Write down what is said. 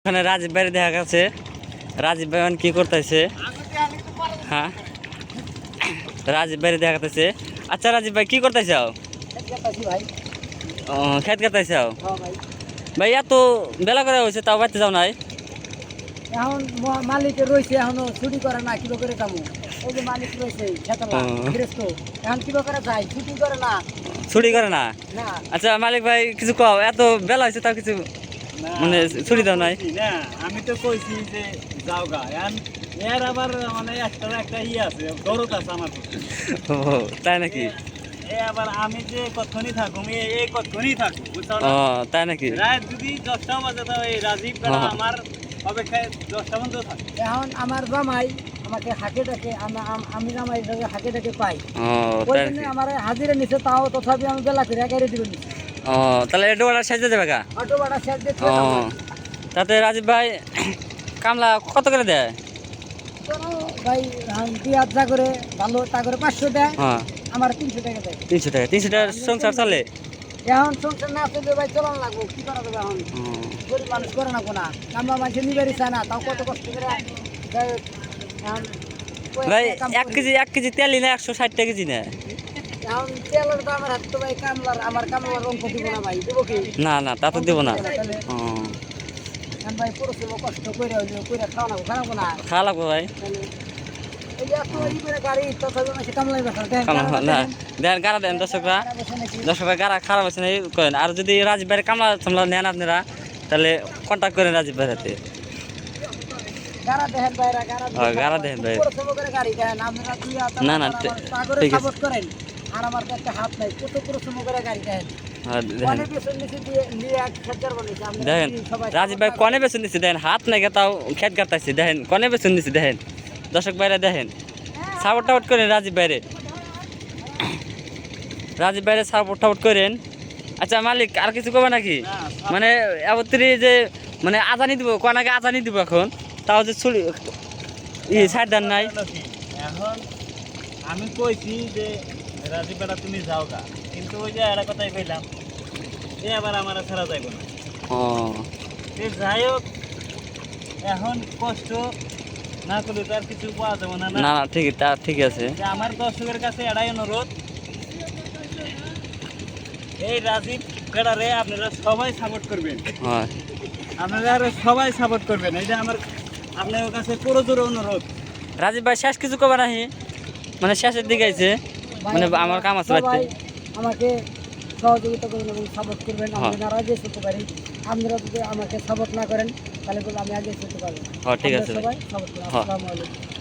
ওখানে রাজীব ভাই দেখা গেছে। রাজীব ভাই কি করতেছে? হ্যাঁ, রাজীব ভাই দেখা যাচ্ছে। আচ্ছা রাজীব ভাই কি করতেছাও? ও, খেত কাটাইছাও ভাই? এত বেলা করে হয়েছে তাও বাড়তে যাও নাই? এখন মালিকের রয়েছে এখনো ছুটি করে না, কিবা করে কামু। ওই যে মালিক রয়েছে এখন কিবা করে যায়, ছুটি করে না। ছুটি করে না? না আচ্ছা মালিক ভাই কিছু কও, এত বেলা হয়েছে তাও কিছু মানে ছুটি দাও নাই? না, আমি তো কইছি যে যাও গা। এর আবার মানে একটা আছে, দরদ আছে আমার প্রতি। ও তাই নাকি? আবার আমি যে কতক্ষণই থাকুম, এই কতক্ষণই থাকুম, বুঝছো না? ও তাই নাকি? রাত যদি 10টা বাজে তো এই রাজীব বেড়া আমার অপেক্ষায় 10টা পর্যন্ত থাকে। এখন আমার জামাই আমাকে হাঁকে ডাকে, আমি জামাই হাঁকে ডাকে পাই। ও ওই তাই জন্য নাকি? আমার হাজিরা নিছে, তাও তথাপি আমি বেলা করে গাড়ি দিব নিছি। ও তাহলে একটু অর্ডার সাইজে যাবে গা? অটো ভাড়া শেষ দিয়ে ও তাতে রাজীব ভাই কামলা কত করে দেয়? ভাই 2,000 করে ভালো, তা করে 500 দেয়, হ্যাঁ, আমার 300 টাকা দেয়। 300 টাকা। 300 টাকা সংসার চলে? এখন সংসার না চলবে ভাই, চলান লাগবো, কি করা যাবে এখন? গরিব মানুষ করে না কোনা, কামলা মানুষ নিবারই চায় না, তাও কত কষ্ট করে যাই হোক, এখন ভাই কাম 1 করি। কেজি 1 কেজি তেল না 160 টাকা কেজি না? এখন তেলের দাম আমার হাতে তো ভাই, আমার কামলার অঙ্ক দিব না ভাই, দিব কি? না না তা তো দেবো না। তাহলে ও এখন ভাই পরিশ্রম কষ্ট করে হইলো, করে খাওয়া খারাপ না। খাওয়া লাগবে ভাই। তাহলে এই যে এত ই করে গাড়ি, তথাপি মানুষ কামলাই বেসা না দেন গাড়া দেন দর্শকরা। দর্শকরা গাড়া খারাপ আছে না এই করেন। আর যদি রাজীব ভাইয়ের কামলা টামলা নেন আপনারা তাহলে কন্ট্যাক্ট করেন রাজীব ভাইয়ের হাতে। গাড়া দেখেন ভাইরা, গাড়া দেখেন ভাই। পরিশ্রম করে গাড়ি দেখেন আপনারা, দুই হাত না, না, সাগরে ঠিক আছে। সাপোর্ট করেন। আর আমার তো একটা হাত নাই, কত পরিশ্রম করে গাড়ি দেখেন। হ্যাঁ, দেখেন অনেক পেছন নিচে দিয়ে নিয়ে এক হাজার বানাইছে, আমরা দেখেন সবাই রাজীব ভাই কনে বেছন দিচ্ছে দেখেন, হাত নাই তাও খেত গাতাইছে দেখেন, কনে বেছন দিচ্ছে দেখেন। দর্শক ভাইরা দেখেন, সাপোর্ট টাপোর্ট করেন রাজীব ভাইরে। রাজীব ভাইরে সাপোর্ট টাপোর্ট করেন। আচ্ছা মালিক আর কিছু করবে নাকি? মানে এবত্রি যে মানে আজানি দিব, কোন আগে আজানি দিব এখন, তাও যে ছুরি সাইড দেন নাই। এখন আমি কইছি যে রাজীব বেড়া তুমি যাও গা, কিন্তু ওই যে একটা কথাই কইলাম, আবার আমার ছাড়া যাইব না। ও যাই হোক, এখন কষ্ট না করলে তো আর কিছু পাওয়া যাবে না। না না ঠিক, তা ঠিক আছে। যে আমার দর্শকের কাছে এটাই অনুরোধ, এই রাজীব বেড়ারে আপনারা সবাই সাপোর্ট করবেন। হ্যাঁ আপনারা আরো সবাই সাপোর্ট করবেন, এটা আমার আপনার কাছে পুরোজোর অনুরোধ। রাজীব ভাই শেষ কিছু করবে নাকি? মানে শেষের দিকে আইছে, মানে আমার কাম আছে বাড়িতে। সবাই আমাকে সহযোগিতা করবেন এবং সাপোর্ট করবেন, আমি হ্যাঁ। যেন আরো আগে চলতে পারি। আপনারা যদি আমাকে সাপোর্ট না করেন তাহলে বলে আমি আগে চলতে পারবো না। হ্যাঁ ঠিক আছে আপনারা ভাই। সবাই সাপোর্ট করুন। হ্যাঁ। আসসালামু আলাইকুম।